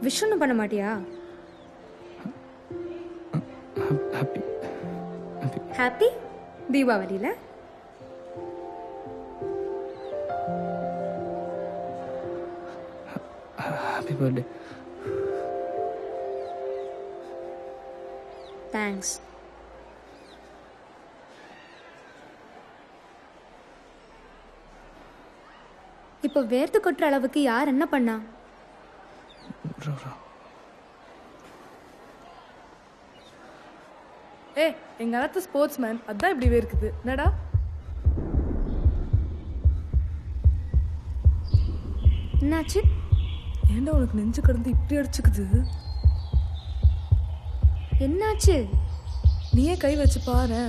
Wish ஒன்றும் பண்ண மாட்டியா? ஹாப்பி ஹாப்பி ஹாப்பி தீபாவளியில் ஹாப்பி பர்த்டே. தேங்க்ஸ். இப்போ வேர்த்து கொட்டுற அளவுக்கு யார் என்ன பண்ணா? எங்க காலத்து ஸ்போர்ட்ஸ் மேன் அதான் இப்படி வேர்க்குது. என்னடா என்னாச்சு? ஏன்டா உனக்கு நெஞ்சு கடந்து இப்படி அடிச்சுக்குது? என்னாச்சு? நீயே கை வச்சு பாரு.